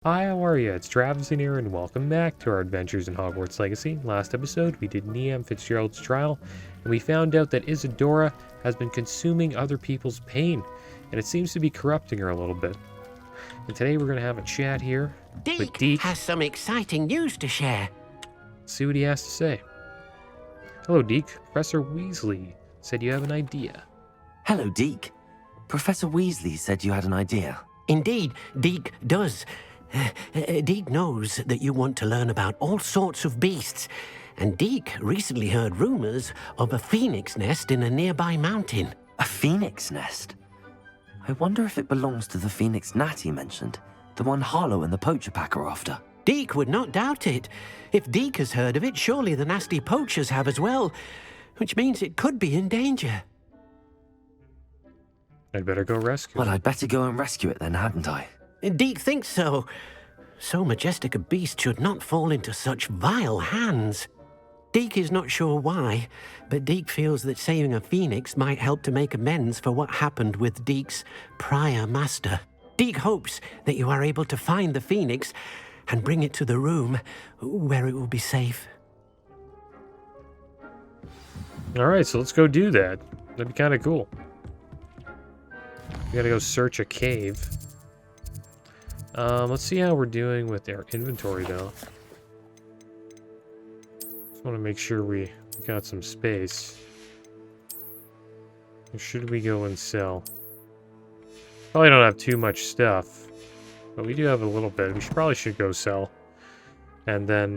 Hi, how are you? It's Travis here, and welcome back to our adventures in Hogwarts Legacy. Last episode, we did Niam Fitzgerald's trial, and we found out that Isadora has been consuming other people's pain, and it seems to be corrupting her a little bit. And today we're going to have a chat here with Deke. Has some exciting news to share. See what he has to say. Hello, Deke. Professor Weasley said you have an idea. Hello, Deke. Professor Weasley said you had an idea. Indeed, Deke does. Deke knows that you want to learn about all sorts of beasts, and Deke recently heard rumors of a phoenix nest in a nearby mountain. A phoenix nest? I wonder if it belongs to the phoenix gnat he mentioned, the one Harlow and the poacher pack are after. Deke would not doubt it. If Deke has heard of it, surely the nasty poachers have as well, which means it could be in danger. I'd better go rescue Well, it. I'd better go and rescue it then, hadn't I? Deke thinks so. So majestic a beast should not fall into such vile hands. Deke is not sure why, but Deke feels that saving a phoenix might help to make amends for what happened with Deke's prior master. Deke hopes that you are able to find the phoenix and bring it to the room where it will be safe. Alright, so let's go do that. That'd be kind of cool. We gotta go search a cave. Let's see how we're doing with our inventory, though. Just want to make sure we got some space. Or should we go and sell? Probably don't have too much stuff, but we do have a little bit. We probably should go sell. And then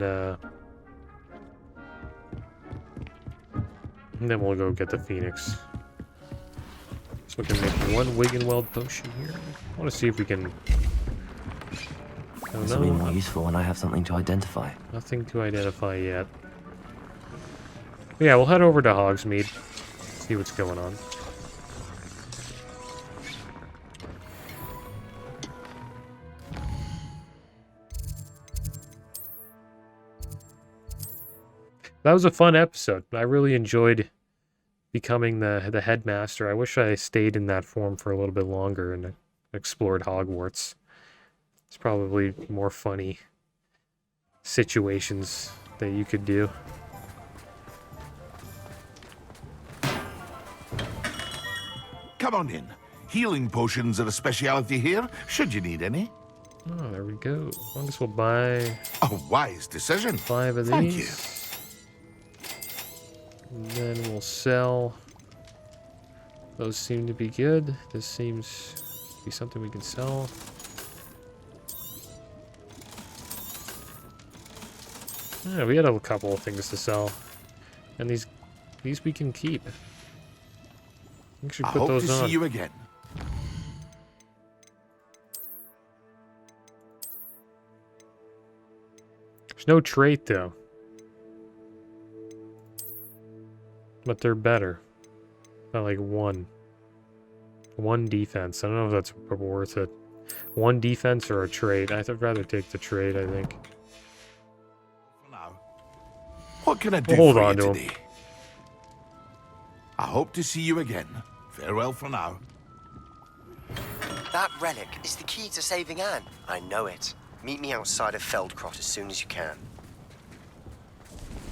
we'll go get the Phoenix. So we can make one Wiggenweld potion here. I want to see if we can... This will be more useful when I have something to identify. Nothing to identify yet. Yeah, we'll head over to Hogsmeade. See what's going on. That was a fun episode. I really enjoyed becoming the headmaster. I wish I stayed in that form for a little bit longer and explored Hogwarts. It's probably more funny situations that you could do. Come on in. Healing potions are a speciality here, should you need any. Oh, there we go. I guess we'll buy A wise decision. 5 of these. Thank you. And then we'll sell. Those seem to be good. This seems to be something we can sell. Yeah, we had a couple of things to sell. And these we can keep. We should I put hope those to on. see you again. There's no trait, though. But they're better. Not like one. One defense. I don't know if that's worth it. One defense or a trait. I'd rather take the trait, I think. For now. What can I do Hold for on you to 'em. today? I hope to see you again. Farewell for now. That relic is the key to saving Anne. I know it. Meet me outside of Feldcroft as soon as you can.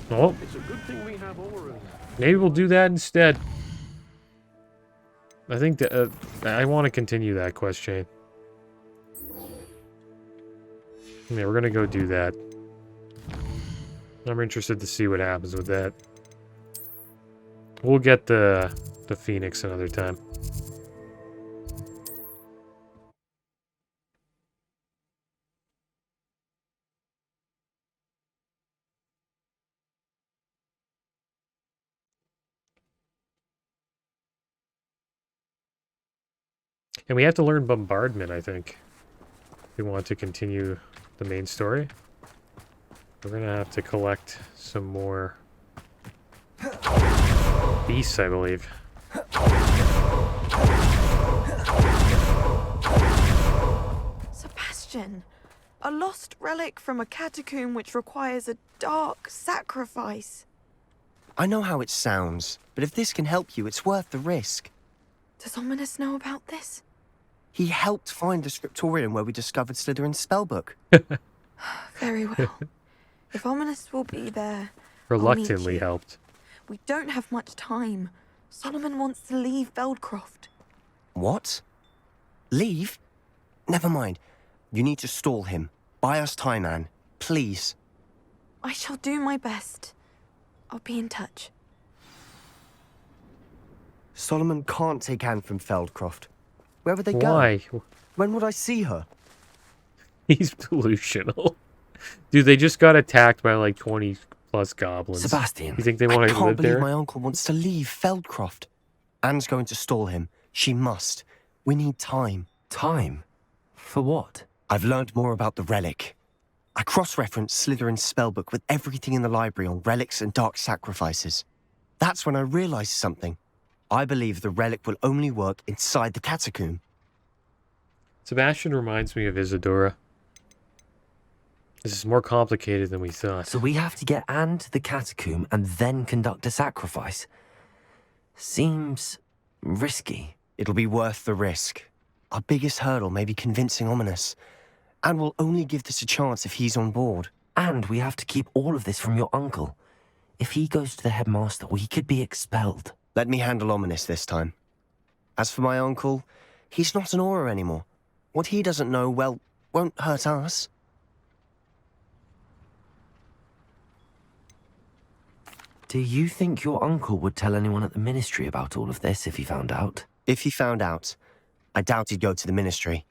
Oh. It's a good thing we have Aurors. Maybe we'll do that instead. I think that I want to continue that quest chain. Yeah, we're gonna go do that. I'm interested to see what happens with that. We'll get the Phoenix another time. And we have to learn Bombardment, I think, if we want to continue the main story. We're gonna have to collect some more beasts, I believe. Sebastian, a lost relic from a catacomb which requires a dark sacrifice. I know how it sounds, but if this can help you, it's worth the risk. Does Ominous know about this? He helped find the scriptorium where we discovered Slytherin's spellbook. Very well. If Ominous will be there, Reluctantly helped. we don't have much time. Solomon wants to leave Feldcroft. What? Leave? Never mind. You need to stall him. Buy us time, Anne. Please. I shall do my best. I'll be in touch. Solomon can't take Anne from Feldcroft. Where would they Why? go? When would I see her? He's delusional. Dude, they just got attacked by like 20 plus goblins. Sebastian. You think they I want to can't live believe there? my uncle wants to leave Feldcroft. Anne's going to stall him. She must. We need time. Time? For what? I've learned more about the relic. I cross-referenced Slytherin's spellbook with everything in the library on relics and dark sacrifices. That's when I realized something. I believe the relic will only work inside the catacomb. Sebastian reminds me of Isadora. This is more complicated than we thought. So we have to get Anne to the catacomb and then conduct a sacrifice. Seems risky. It'll be worth the risk. Our biggest hurdle may be convincing Ominous. And we'll only give this a chance if he's on board. And we have to keep all of this from your uncle. If he goes to the headmaster, we could be expelled. Let me handle Ominous this time. As for my uncle, he's not an Auror anymore. What he doesn't know, well, won't hurt us. Do you think your uncle would tell anyone at the ministry about all of this if he found out? If he found out, I doubt he'd go to the ministry.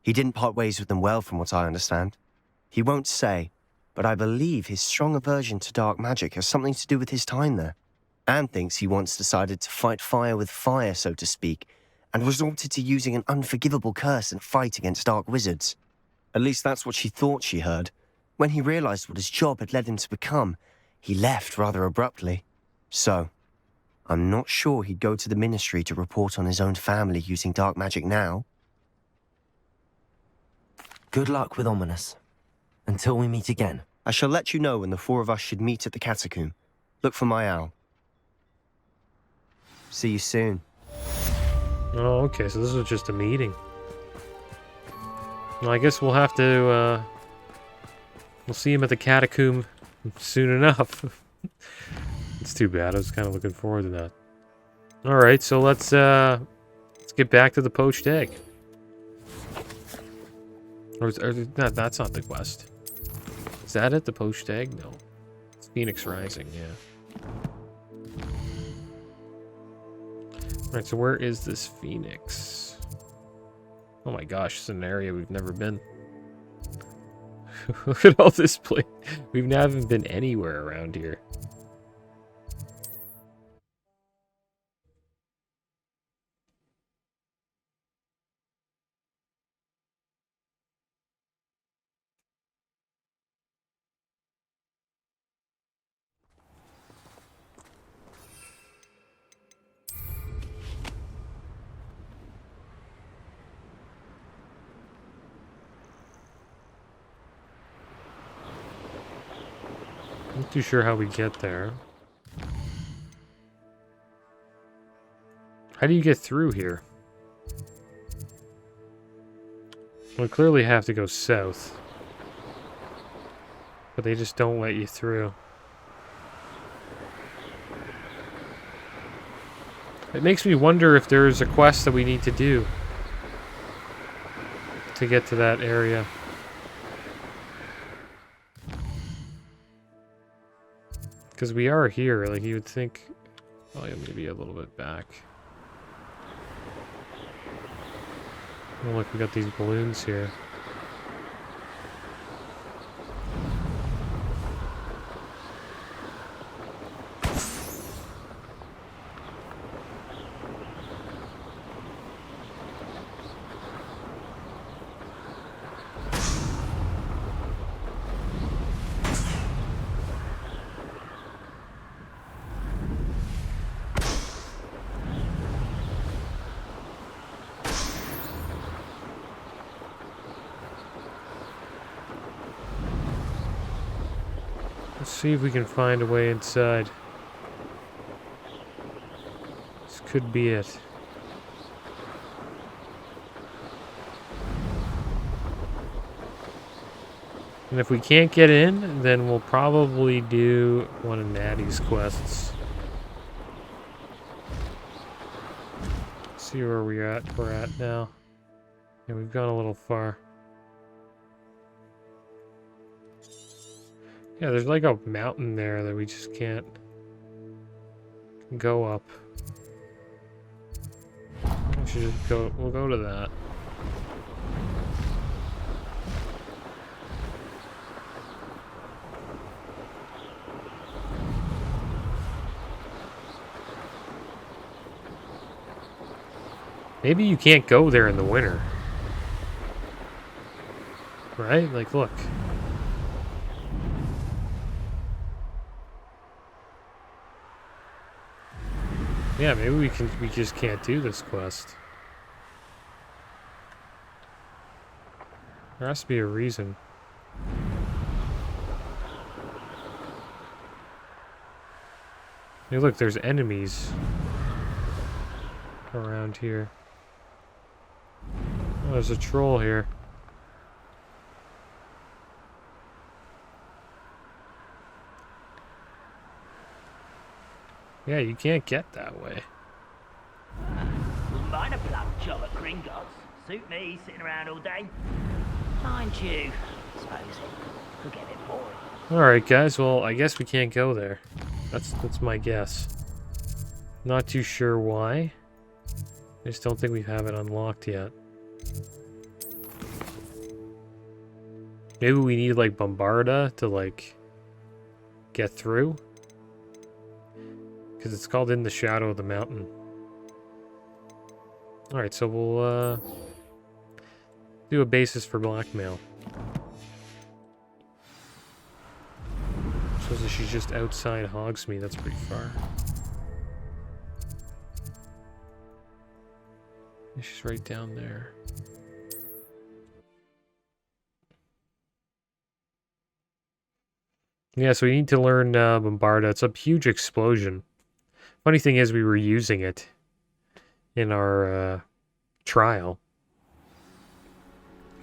He didn't part ways with them well, from what I understand. He won't say, but I believe his strong aversion to dark magic has something to do with his time there. Anne thinks he once decided to fight fire with fire, so to speak, and resorted to using an unforgivable curse in a fight against dark wizards. At least that's what she thought she heard. When he realized what his job had led him to become, he left rather abruptly. So, I'm not sure he'd go to the ministry to report on his own family using dark magic now. Good luck with Ominous. Until we meet again. I shall let you know when the four of us should meet at the catacomb. Look for my owl. See you soon. Oh, okay, so this was just a meeting. Well, I guess we'll have to, we'll see him at the catacomb soon enough. It's too bad, I was kind of looking forward to that. Alright, so let's get back to the poached egg. Or no, that's not the quest. Is that it, the poached egg? No. It's Phoenix Rising, yeah. Alright, so where is this Phoenix? Oh my gosh, it's an area we've never been. Look at all this place. We haven't been anywhere around here. Not too sure how we get there. How do you get through here? We clearly have to go south. But they just don't let you through. It makes me wonder if there's a quest that we need to do to get to that area. Because we are here, like you would think. Oh, yeah, maybe a little bit back. Oh, look, we got these balloons here. Let's see if we can find a way inside. This could be it. And if we can't get in, then we'll probably do one of Natty's quests. See where we're at now. Yeah, we've gone a little far. Yeah, there's like a mountain there that we just can't go up. We should just go, we'll go to that. Maybe you can't go there in the winter. Right? Like, look. Yeah, maybe we just can't do this quest. There has to be a reason. Hey, look, there's enemies around here. Oh, there's a troll here. Yeah, you can't get that way. Wouldn't mind a plum job at Gringotts. Suit me, sitting around all day. Mind you, I suppose it could get a bit boring. Alright, guys, well, I guess we can't go there. That's my guess. Not too sure why. I just don't think we have it unlocked yet. Maybe we need, like, Bombarda to, like, get through? Because it's called In the Shadow of the Mountain. Alright, so we'll, do a basis for blackmail. So she's just outside Hogsmeade, that's pretty far. She's right down there. Yeah, so we need to learn Bombarda. It's a huge explosion. Funny thing is, we were using it in our trial.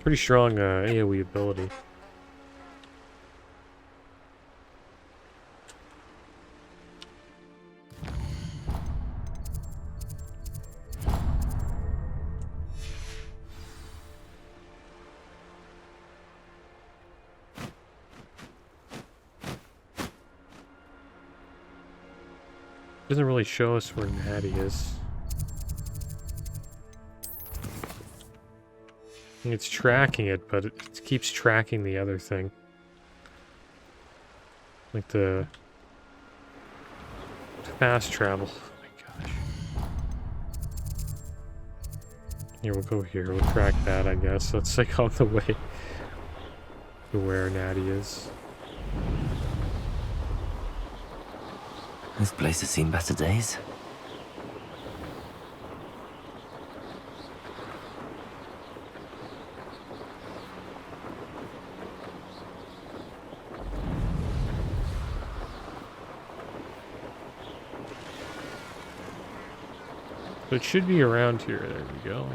Pretty strong AoE ability. Doesn't really show us where Natty is. It's tracking it, but it keeps tracking the other thing. Like the fast travel. Oh my gosh. Here, we'll go here. We'll track that, I guess. That's like on the way to where Natty is. This place has seen better days. So it should be around here. There we go.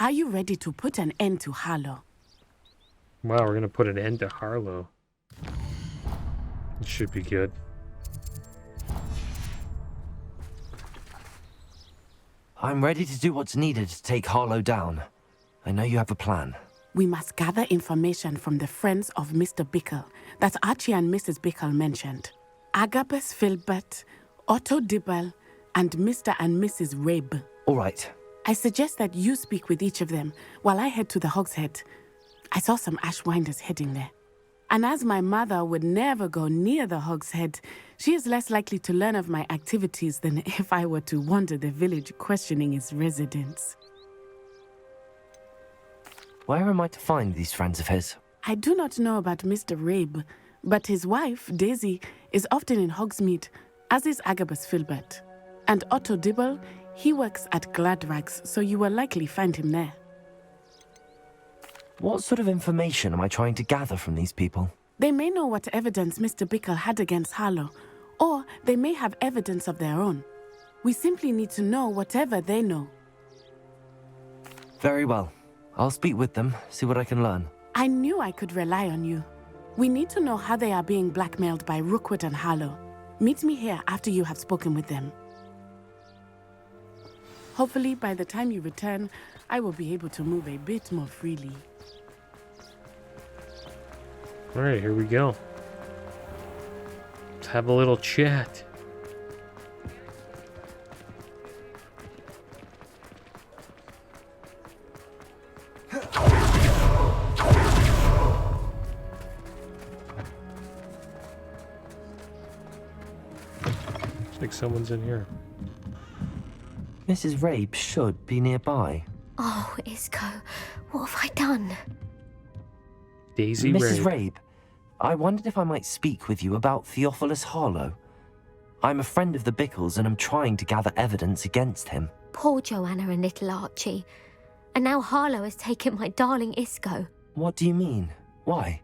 Are you ready to put an end to Harlow? Wow, we're gonna put an end to Harlow. It should be good. I'm ready to do what's needed to take Harlow down. I know you have a plan. We must gather information from the friends of Mr. Bickle that Archie and Mrs. Bickle mentioned. Agabus Filbert, Otto Dibble, and Mr. and Mrs. Rabe. All right. I suggest that you speak with each of them while I head to the Hogshead. I saw some Ashwinders heading there. And as my mother would never go near the Hogshead, she is less likely to learn of my activities than if I were to wander the village questioning its residents. Where am I to find these friends of his? I do not know about Mr. Rabe, but his wife, Daisy, is often in Hogsmeade, as is Agabus Filbert. And Otto Dibble, he works at Gladrags, so you will likely find him there. What sort of information am I trying to gather from these people? They may know what evidence Mr. Bickle had against Harlow, Or they may have evidence of their own. We simply need to know whatever they know. Very well. I'll speak with them, see what I can learn. I knew I could rely on you. We need to know how they are being blackmailed by Rookwood and Harlow. Meet me here after you have spoken with them. Hopefully, by the time you return, I will be able to move a bit more freely. All right, here we go. Let's have a little chat. Looks like someone's in here. Mrs. Rabe should be nearby. Oh, Isco, what have I done? Daisy Mrs. Rabe. Rabe, I wondered if I might speak with you about Theophilus Harlow. I'm a friend of the Bickles and I'm trying to gather evidence against him. Poor Joanna and little Archie. And now Harlow has taken my darling Isco. What do you mean? Why?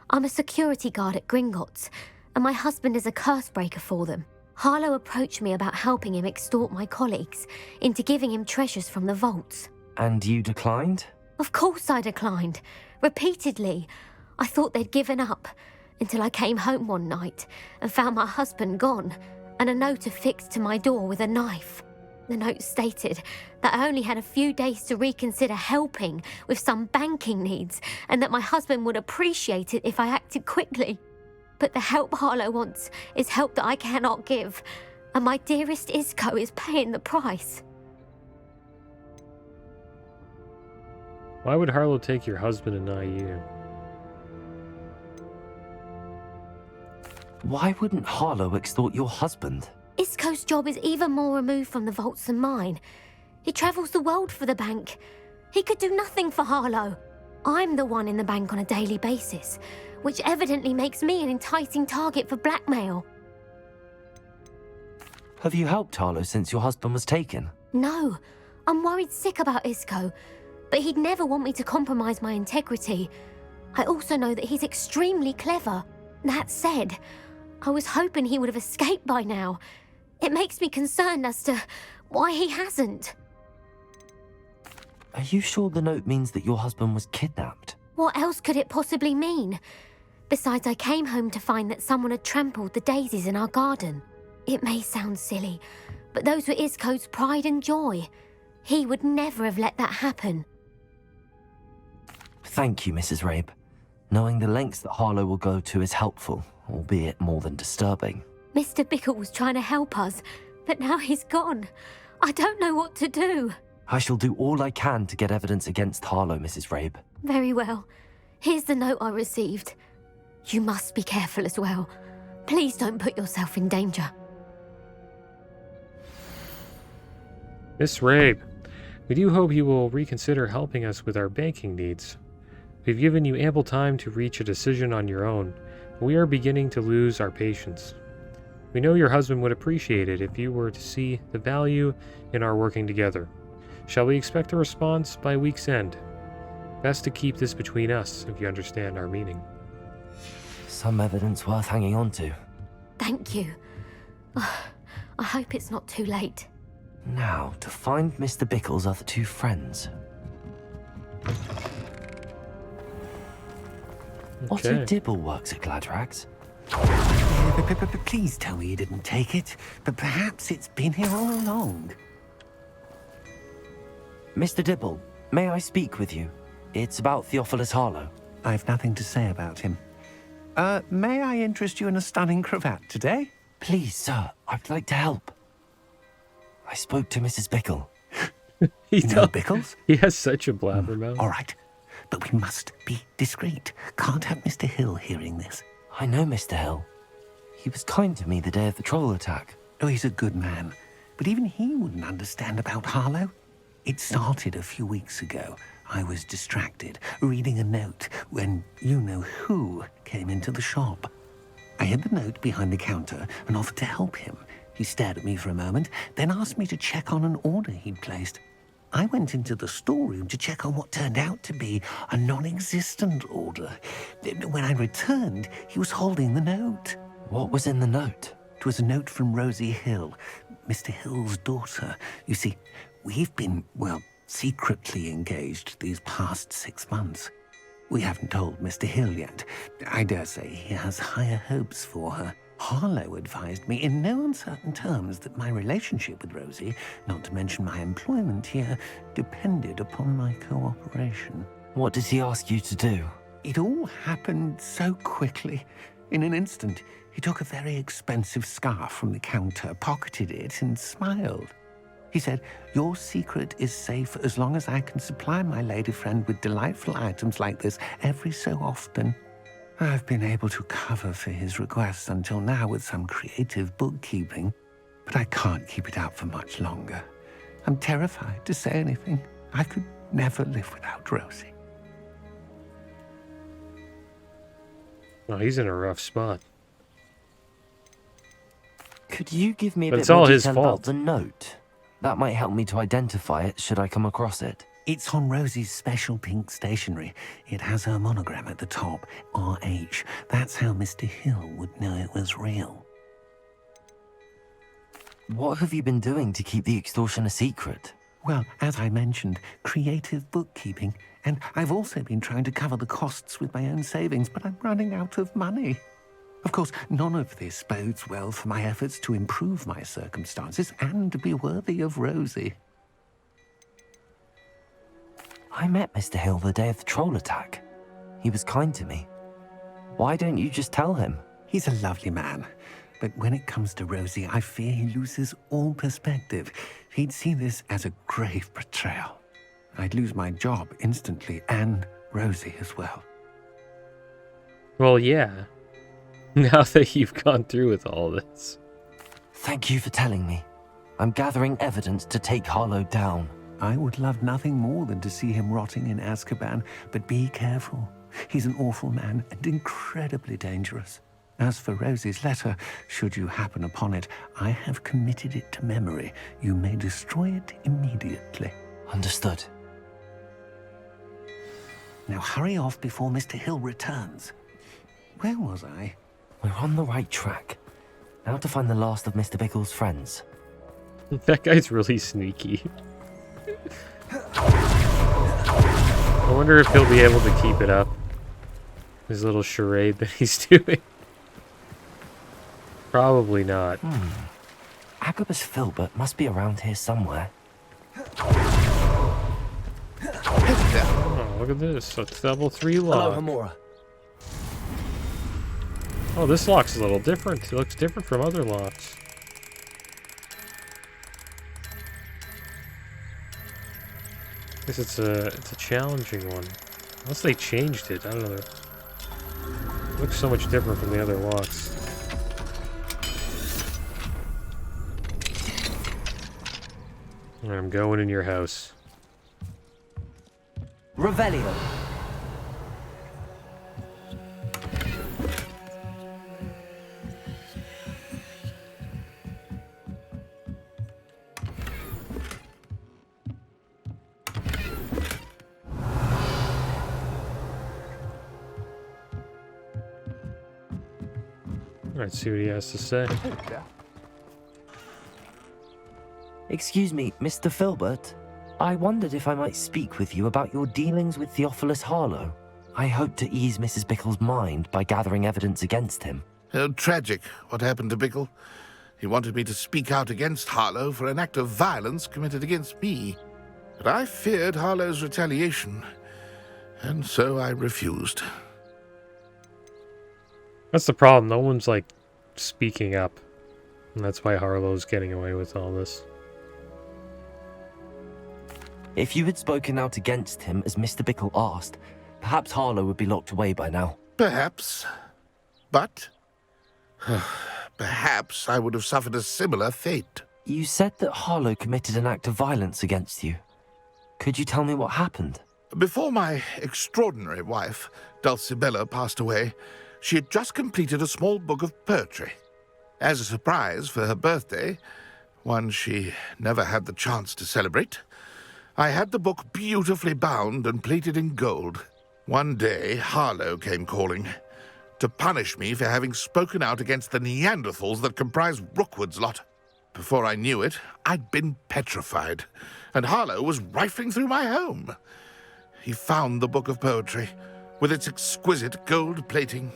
I'm a security guard at Gringotts, and my husband is a curse breaker for them. Harlow approached me about helping him extort my colleagues into giving him treasures from the vaults. And you declined? Of course I declined. Repeatedly. I thought they'd given up, until I came home one night and found my husband gone, and a note affixed to my door with a knife. The note stated that I only had a few days to reconsider helping with some banking needs, and that my husband would appreciate it if I acted quickly. But the help Harlow wants is help that I cannot give, and my dearest Isco is paying the price. Why would Harlow take your husband and not you? Why wouldn't Harlow extort your husband? Isco's job is even more removed from the vaults than mine. He travels the world for the bank. He could do nothing for Harlow. I'm the one in the bank on a daily basis, which evidently makes me an enticing target for blackmail. Have you helped Harlow since your husband was taken? No, I'm worried sick about Isco, but he'd never want me to compromise my integrity. I also know that he's extremely clever. That said, I was hoping he would have escaped by now. It makes me concerned as to why he hasn't. Are you sure the note means that your husband was kidnapped? What else could it possibly mean? Besides, I came home to find that someone had trampled the daisies in our garden. It may sound silly, but those were Isco's pride and joy. He would never have let that happen. Thank you, Mrs. Rabe. Knowing the lengths that Harlow will go to is helpful, albeit more than disturbing. Mr. Bickle was trying to help us, but now he's gone. I don't know what to do. I shall do all I can to get evidence against Harlow, Mrs. Rabe. Very well. Here's the note I received. You must be careful as well. Please don't put yourself in danger. Miss Rabe, we do hope you will reconsider helping us with our banking needs. We've given you ample time to reach a decision on your own, but we are beginning to lose our patience. We know your husband would appreciate it if you were to see the value in our working together. Shall we expect a response by week's end? Best to keep this between us, if you understand our meaning. Some evidence worth hanging on to. Thank you. I hope it's not too late. Now, to find Mr. Bickle's other two friends. Otto Dibble works at Gladrags. Please tell me you didn't take it, but perhaps it's been here all along. Mr. Dibble, may I speak with you? It's about Theophilus Harlow. I've nothing to say about him. May I interest you in a stunning cravat today? Please, sir, I'd like to help. I spoke to Mrs. Bickle. No Bickles? He has such a blabbermouth. All right, but we must be discreet. Can't have Mr. Hill hearing this. I know Mr. Hill. He was kind to me the day of the troll attack. Oh, he's a good man, but even he wouldn't understand about Harlow. It started a few weeks ago. I was distracted, reading a note, when you-know-who came into the shop. I hid the note behind the counter and offered to help him. He stared at me for a moment, then asked me to check on an order he'd placed. I went into the storeroom to check on what turned out to be a non-existent order. When I returned, he was holding the note. What was in the note? It was a note from Rosie Hill, Mr. Hill's daughter. You see, we've been, well, secretly engaged these past 6 months. We haven't told Mr. Hill yet. I dare say he has higher hopes for her. Harlow advised me in no uncertain terms that my relationship with Rosie, not to mention my employment here, depended upon my cooperation. What did he ask you to do? It all happened so quickly. In an instant, he took a very expensive scarf from the counter, pocketed it, and smiled. He said, "Your secret is safe as long as I can supply my lady friend with delightful items like this every so often." I've been able to cover for his requests until now with some creative bookkeeping, but I can't keep it up for much longer. I'm terrified to say anything. I could never live without Rosie. Well, he's in a rough spot. Could you give me a But bit it's all more his detail fault. about the note? That might help me to identify it should I come across it. It's on Rosie's special pink stationery. It has her monogram at the top, RH. That's how Mr. Hill would know it was real. What have you been doing to keep the extortion a secret? Well, as I mentioned, creative bookkeeping. And I've also been trying to cover the costs with my own savings, but I'm running out of money. Of course, none of this bodes well for my efforts to improve my circumstances and to be worthy of Rosie. I met Mr. Hill the day of the troll attack. He was kind to me. Why don't you just tell him? He's a lovely man. But when it comes to Rosie, I fear he loses all perspective. He'd see this as a grave betrayal. I'd lose my job instantly, and Rosie as well. Well, yeah. Now that you've gone through with all this. Thank you for telling me. I'm gathering evidence to take Harlow down. I would love nothing more than to see him rotting in Azkaban, but be careful. He's an awful man and incredibly dangerous. As for Rosie's letter, should you happen upon it, I have committed it to memory. You may destroy it immediately. Understood. Now hurry off before Mr. Hill returns. Where was I? We're on the right track. Now to find the last of Mr. Bickle's friends. That guy's really sneaky. I wonder if he'll be able to keep it up. His little charade that he's doing. Probably not. Agabus Filbert must be around here somewhere. Oh, look at this. A level 3 lock. Hello, Hamura. Oh, this lock's a little different. It looks different from other locks. I guess it's a challenging one. Unless they changed it. I don't know. It looks so much different from the other locks. Alright, I'm going in your house. Revelio. Alright, see what he has to say. Excuse me, Mr. Filbert. I wondered if I might speak with you about your dealings with Theophilus Harlow. I hope to ease Mrs. Bickle's mind by gathering evidence against him. Oh, tragic, what happened to Bickle. He wanted me to speak out against Harlow for an act of violence committed against me. But I feared Harlow's retaliation, and so I refused. That's the problem. No one's, like, speaking up. And that's why Harlow's getting away with all this. If you had spoken out against him as Mr. Bickle asked, perhaps Harlow would be locked away by now. Perhaps. But perhaps I would have suffered a similar fate. You said that Harlow committed an act of violence against you. Could you tell me what happened? Before my extraordinary wife, Dulcibella, passed away, she had just completed a small book of poetry. As a surprise for her birthday, one she never had the chance to celebrate, I had the book beautifully bound and plated in gold. One day, Harlow came calling. to punish me for having spoken out against the Neanderthals that comprise Rookwood's lot. Before I knew it, I'd been petrified, and Harlow was rifling through my home. He found the book of poetry, with its exquisite gold plating.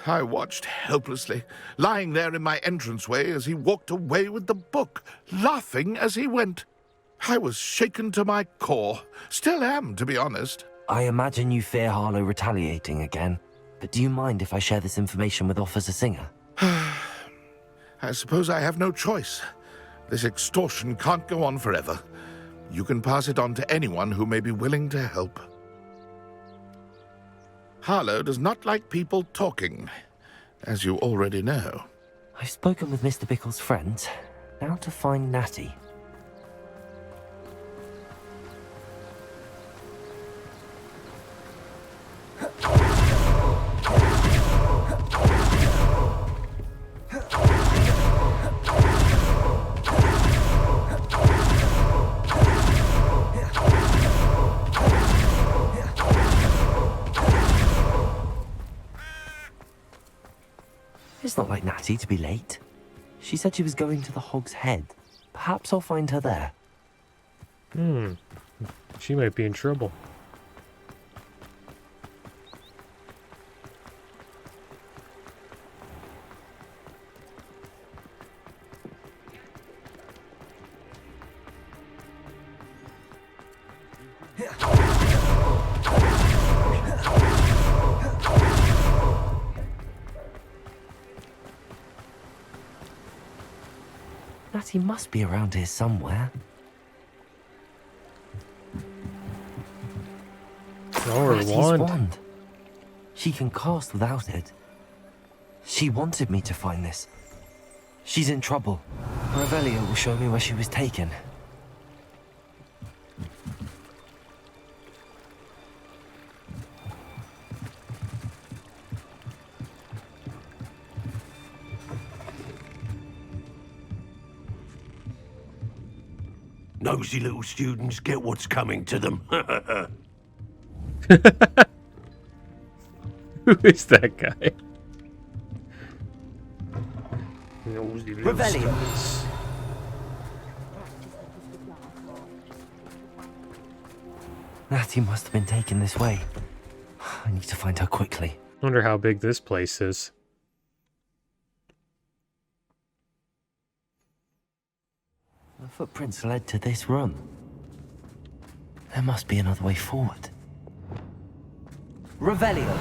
I watched helplessly, lying there in my entranceway as he walked away with the book, laughing as he went. I was shaken to my core. Still am, to be honest. I imagine you fear Harlow retaliating again, but do you mind if I share this information with Officer Singer? I suppose I have no choice. This extortion can't go on forever. You can pass it on to anyone who may be willing to help. Harlow does not like people talking, as you already know. I've spoken with Mr. Bickle's friends. Now to find Natty. It's not like Natty to be late. She said she was going to the Hog's Head. Perhaps I'll find her there. She might be in trouble. Natty must be around here somewhere. Oh, her Natty's wand. She can cast without it. She wanted me to find this. She's in trouble. Revelio will show me where she was taken. Nosy little students get what's coming to them. Who is that guy? Revelio. Natty must have been taken this way. I need to find her quickly. Wonder how big this place is. The footprints led to this room. There must be another way forward. Revelio.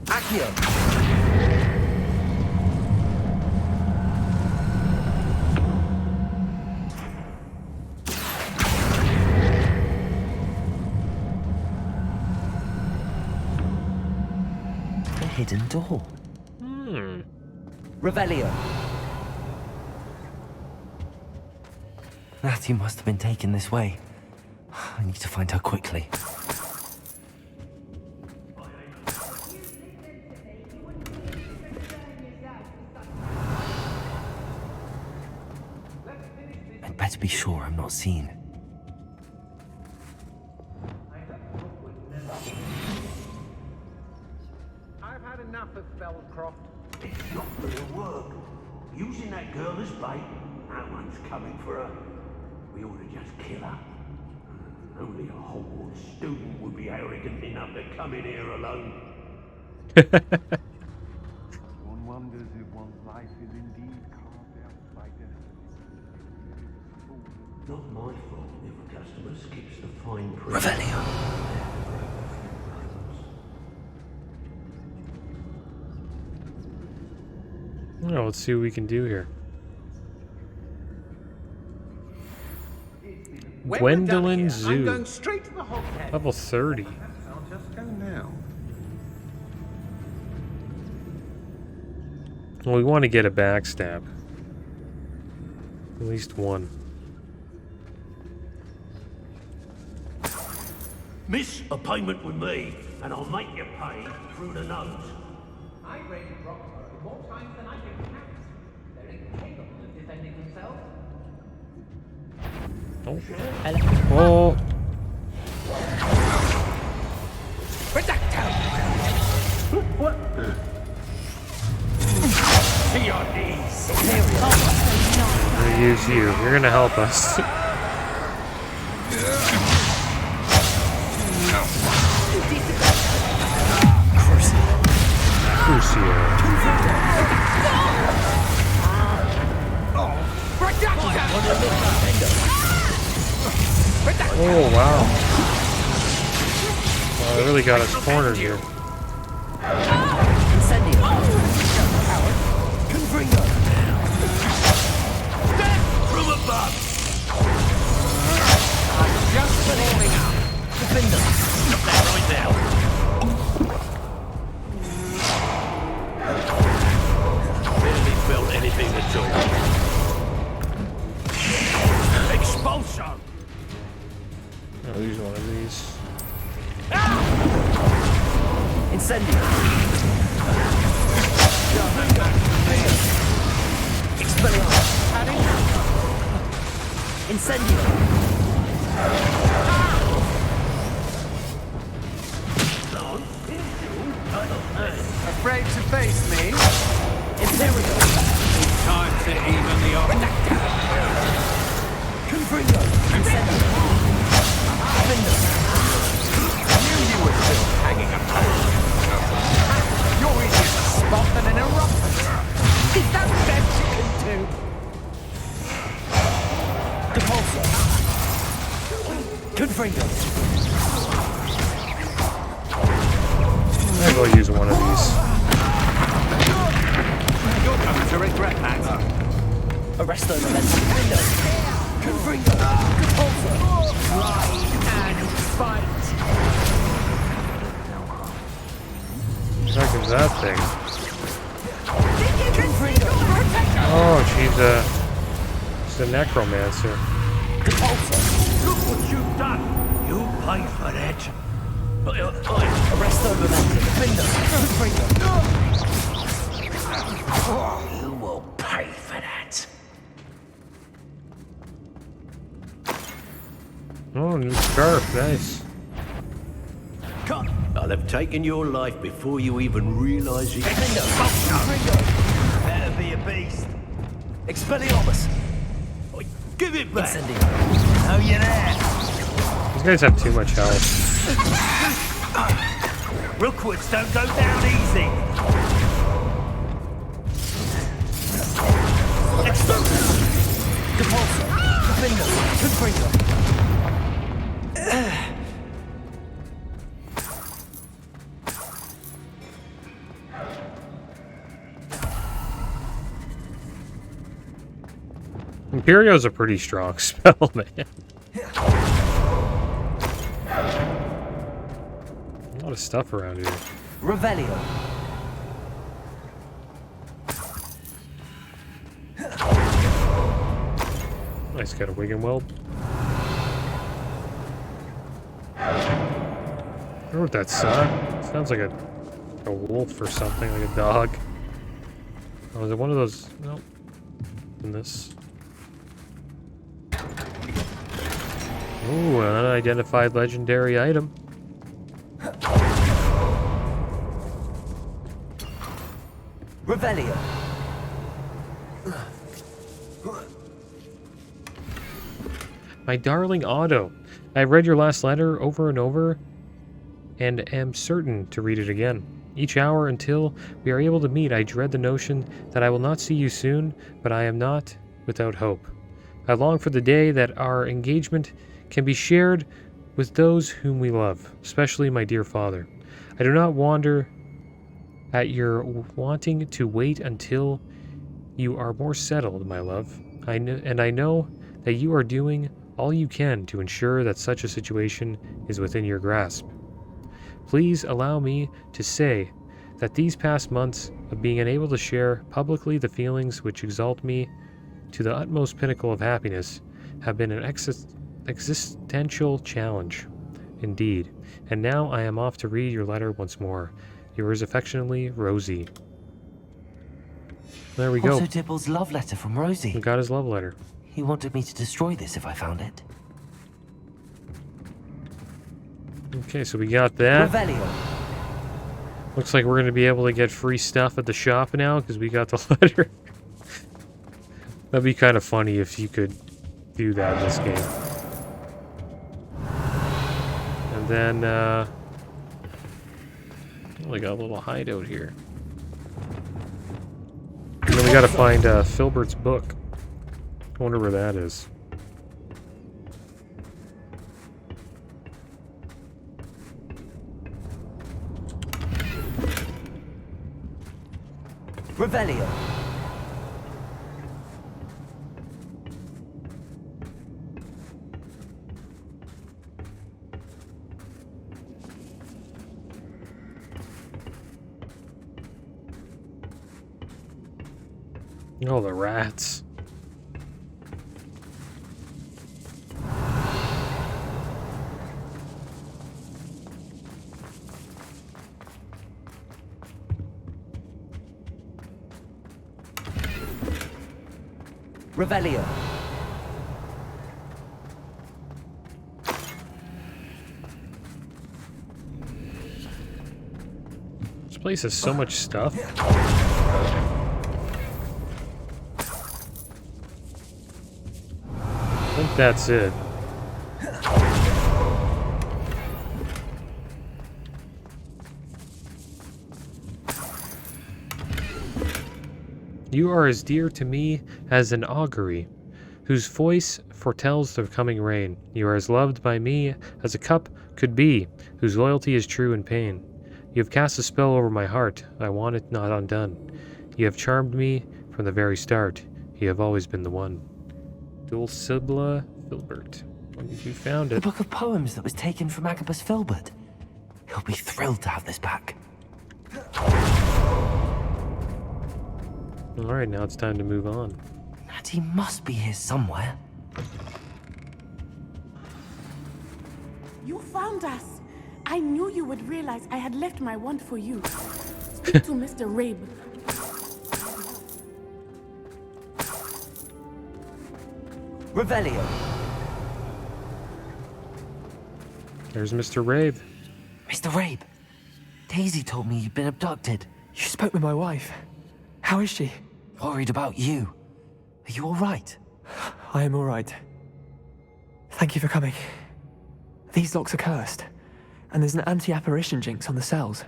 Accio. A hidden door. Revelio. Natty must have been taken this way. I need to find her quickly. I'd better be sure I'm not seen. I've had enough of Fellcroft. It's not gonna work. Using that girl as bait, no one's coming for her. We ought to just kill her. Only a Hogwarts student would be arrogant enough to come in here alone. One wonders if one's life is indeed carved out by destiny. Not my fault if a customer skips the fine print. Revelio. Oh, let's see what we can do here. Gwendolyn Zoo. I'm going straight to the Hog's Head. Level 30. I'll just go now. Well, we want to get a backstab. At least one. Miss a payment with me, and I'll make you pay through the nose. I've raided Roxbury more times than I can count. They're incapable of defending themselves. Oh. Redacto! I'm gonna use you. You're gonna help us. Crucio. Oh wow. Well, they really got us cornered here. From above! Just warming up. Gryffindor. Stop that right now. Barely felt anything at all. Expulsion! I'll use one of these. Incendio. Expelliarmus. Incendio. Afraid to face me? Imperial. Time to even the odds. Confringo. Incendio. Gryffindor. Knew you were still hanging about. You're easier to spot than an eruption. Is that the best you can do? Depulso. Confringo. Maybe I'll use one of these. You're coming to regret that. Arresto Momentum. Window. Confringo. Depulso. Ride and fight. What is that thing? Confringo. Oh, she's a necromancer. Depulso. Look what you've done. You pay for that. Arresto Momentum. Window. Confringo. You will pay for that. Oh, new scarf, nice. Come. I'll have taken your life before you even realize it. Better be a beast. Expelliarmus. Give it back. Incendio. Oh, you're there. These guys have too much health. Rookwoods don't go down easy. Expulso. Depulso. Gryffindor. Confringo. Imperio's a pretty strong spell, man. A lot of stuff around here. Revelio. Nice, got a wig and weld. I wonder what that sounds like a wolf or something, like a dog. Oh, is it one of those? Nope. In this. Ooh, an unidentified legendary item. Revelio. My darling Otto, I have read your last letter over and over and am certain to read it again. Each hour until we are able to meet, I dread the notion that I will not see you soon, but I am not without hope. I long for the day that our engagement can be shared with those whom we love, especially my dear father. I do not wonder at your wanting to wait until you are more settled, my love. I know that you are doing all you can to ensure that such a situation is within your grasp. Please allow me to say that these past months of being unable to share publicly the feelings which exalt me to the utmost pinnacle of happiness have been an existential challenge, indeed. And now I am off to read your letter once more. Yours affectionately, Rosie. There we go. Also Dibble's love letter from Rosie. We got his love letter. He wanted me to destroy this if I found it. Okay, so we got that. Revelio. Looks like we're going to be able to get free stuff at the shop now because we got the letter. That'd be kind of funny if you could do that in this game. And then, we got a little hideout here. And then we gotta find Filbert's book. I wonder where that is. Revelio. Oh, the rats. Revelio. This place has so much stuff. I think that's it. You are as dear to me as an augury, whose voice foretells the coming rain. You are as loved by me as a cup could be, whose loyalty is true in pain. You have cast a spell over my heart, I want it not undone. You have charmed me from the very start, you have always been the one. Dulcibla Filbert. You found The it. book of poems that was taken from Agabus Filbert. He'll be thrilled to have this back. Alright, now it's time to move on. Natty must be here somewhere. You found us. I knew you would realize I had left my wand for you. Speak to Mr. Rabe. Revelio. There's Mr. Rabe. Mr. Rabe. Daisy told me you'd been abducted. You spoke with my wife. How is she? Worried about you. Are you all right? I am all right. Thank you for coming. These locks are cursed, and there's an anti-apparition jinx on the cells.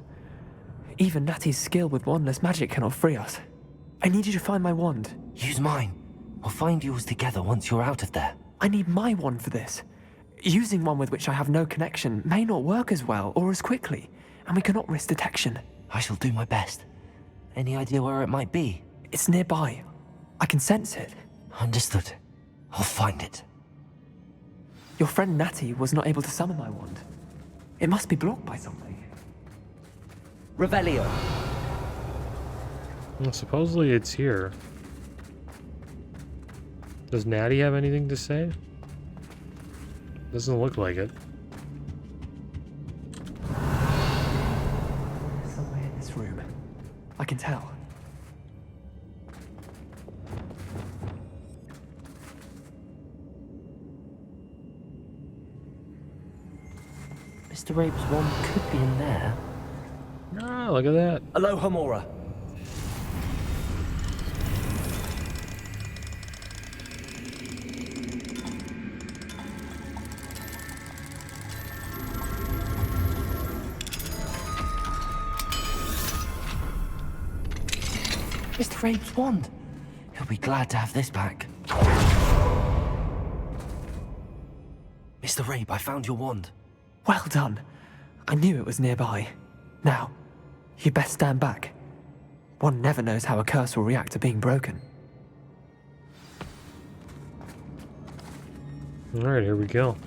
Even Natty's skill with wandless magic cannot free us. I need you to find my wand. Use mine. We'll find yours together once you're out of there. I need my wand for this. Using one with which I have no connection may not work as well or as quickly, and we cannot risk detection. I shall do my best. Any idea where it might be? It's nearby. I can sense it. Understood. I'll find it. Your friend Natty was not able to summon my wand. It must be blocked by something. Revelio. Well, supposedly it's here. Does Natty have anything to say? Doesn't look like it. Somewhere in this room. I can tell. Mr. Rabe's wand could be in there. Ah, look at that. Aloha Mora. Mr. Rabe's wand. He'll be glad to have this back. Mr. Rabe, I found your wand. Well done. I knew it was nearby. Now, you best stand back. One never knows how a curse will react to being broken. Alright, here we go.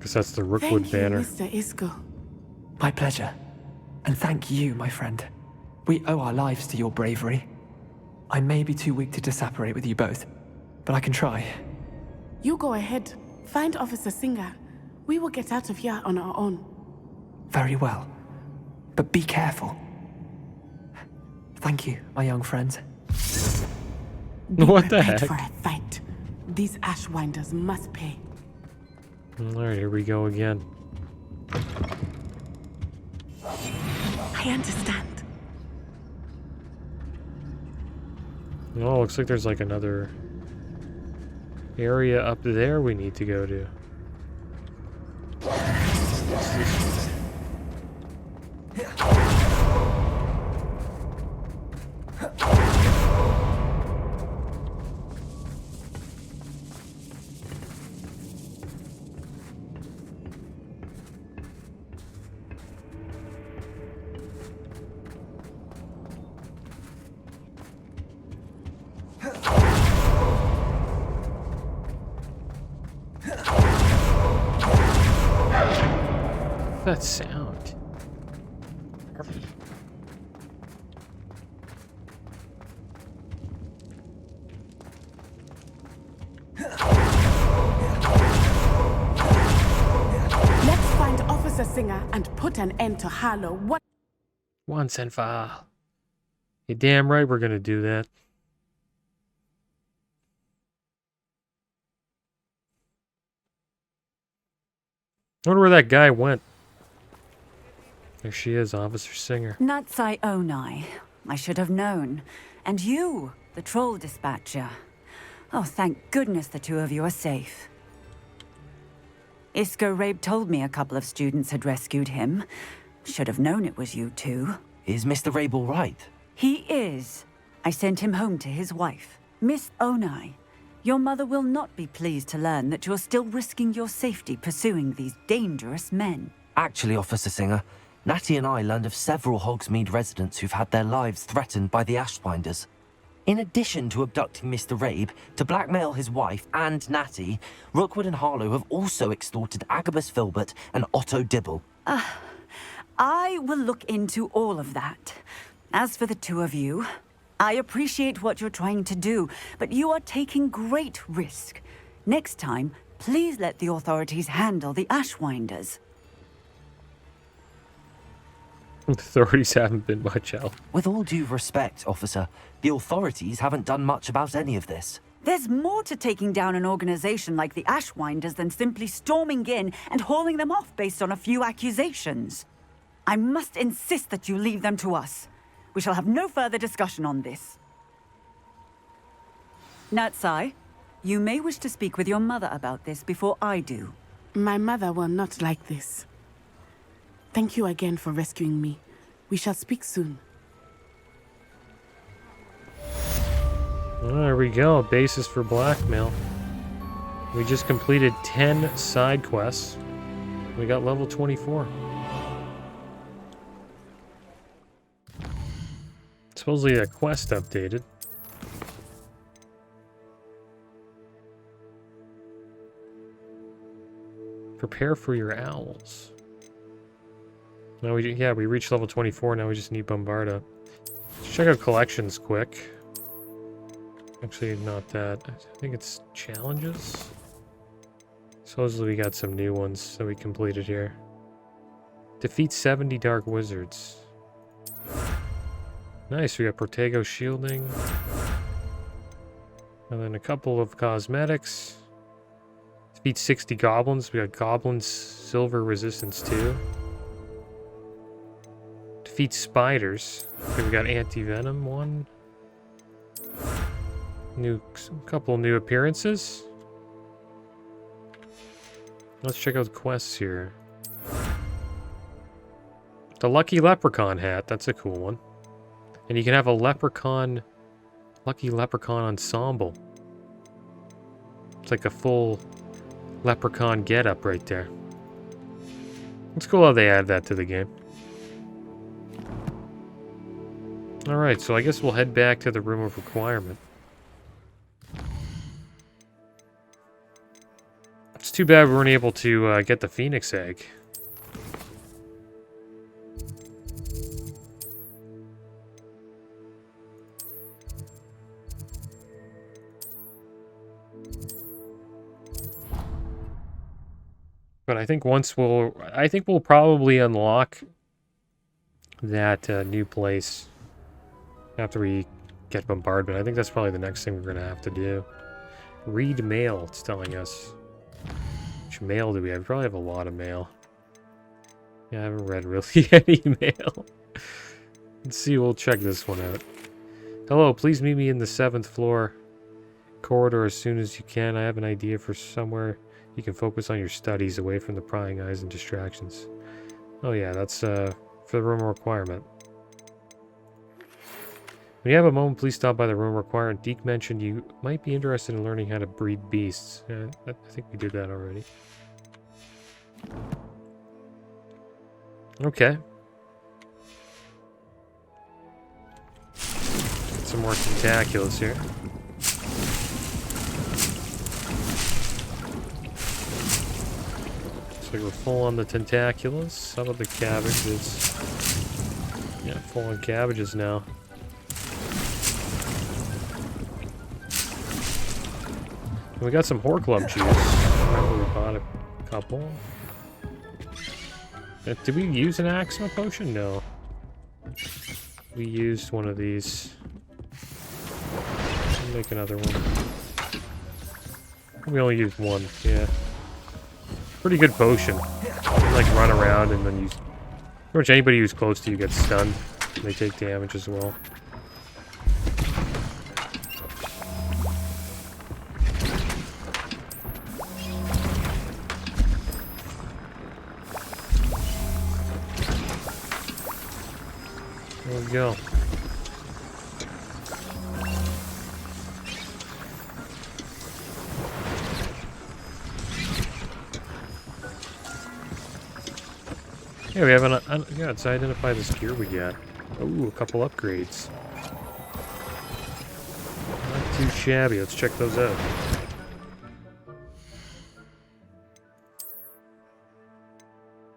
Guess that's the Rookwood Thank you, banner. Mr. Isco. My pleasure. And thank you, my friend. We owe our lives to your bravery. I may be too weak to disapparate with you both, but I can try. You go ahead. Find Officer Singer. We will get out of here on our own. Very well. But be careful. Thank you, my young friends. Be What the prepared heck? for a fight. These Ashwinders must pay. Alright, here we go again. I understand. Oh, looks like there's like another area up there we need to go to. That sound. Let's find Officer Singer and put an end to Harlow. What? Once and for all. You're damn right we're gonna do that. I wonder where that guy went. There she is, Officer Singer. Natsai Onai. I should have known. And you, the troll dispatcher. Oh, thank goodness the two of you are safe. Isco Rabe told me a couple of students had rescued him. Should have known it was you two. Is Mr. Rabe all right? He is. I sent him home to his wife. Miss Onai, your mother will not be pleased to learn that you're still risking your safety pursuing these dangerous men. Actually, Officer Singer, Natty and I learned of several Hogsmeade residents who've had their lives threatened by the Ashwinders. In addition to abducting Mr. Rabe to blackmail his wife and Natty, Rookwood and Harlow have also extorted Agabus Filbert and Otto Dibble. I will look into all of that. As for the two of you, I appreciate what you're trying to do, but you are taking great risk. Next time, please let the authorities handle the Ashwinders. Authorities haven't been much help. With all due respect, officer, the authorities haven't done much about any of this. There's more to taking down an organization like the Ashwinders than simply storming in and hauling them off based on a few accusations. I must insist that you leave them to us. We shall have no further discussion on this. Natsai, you may wish to speak with your mother about this before I do. My mother will not like this. Thank you again for rescuing me. We shall speak soon. There we go. Basis for blackmail. We just completed 10 side quests. We got level 24. Supposedly a quest updated. Prepare for your owls. Now we reached level 24. Now we just need Bombarda. Let's check out collections quick. Actually, not that. I think it's challenges. Supposedly we got some new ones that we completed here. Defeat 70 dark wizards. Nice, we got Protego shielding. And then a couple of cosmetics. Defeat 60 goblins. We got goblins silver resistance too. Defeat spiders. Okay, we got anti-venom one. Couple new appearances. Let's check out the quests here. The Lucky Leprechaun hat, that's a cool one. And you can have a Lucky Leprechaun ensemble. It's like a full leprechaun getup right there. It's cool how they add that to the game. Alright, so I guess we'll head back to the Room of Requirement. It's too bad we weren't able to get the Phoenix Egg. But I think we'll probably unlock that new place after we get bombardment. I think that's probably the next thing we're going to have to do. Read mail, it's telling us. Which mail do we have? We probably have a lot of mail. Yeah, I haven't read really any mail. Let's see, we'll check this one out. Hello, please meet me in the 7th floor corridor as soon as you can. I have an idea for somewhere you can focus on your studies away from the prying eyes and distractions. Oh yeah, that's for the room requirement. When you have a moment, please stop by the room requirement. Deke mentioned you might be interested in learning how to breed beasts. I think we did that already. Okay. Some more tentaculus here. Looks like we're full on the tentaculus. Some of the cabbages. Yeah, full on cabbages now. And we got some Horklump juice. Remember we bought a couple. Did we use an Axma potion? No. We used one of these. I'll make another one. We only used one, yeah. Pretty good potion. You can, like, run around and then use... Pretty much anybody who's close to you gets stunned. And they take damage as well. There we go. Yeah, we have yeah, let's identify this gear we got. Ooh, a couple upgrades. Not too shabby. Let's check those out.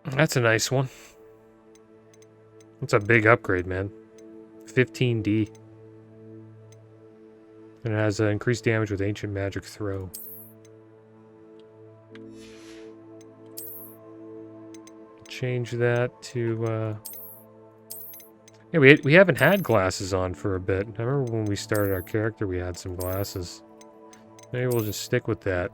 That's a nice one. That's a big upgrade, man. 15D. And it has increased damage with Ancient Magic Throw. Change that to, yeah, we haven't had glasses on for a bit. I remember when we started our character, we had some glasses. Maybe we'll just stick with that.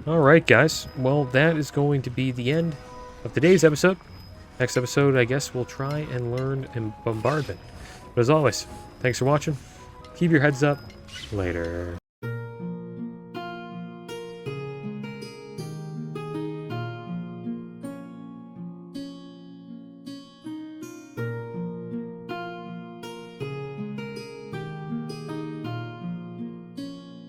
Alright, guys. Well, that is going to be the end of today's episode. Next episode, I guess, we'll try and learn in bombardment. But as always, thanks for watching. Keep your heads up. Later.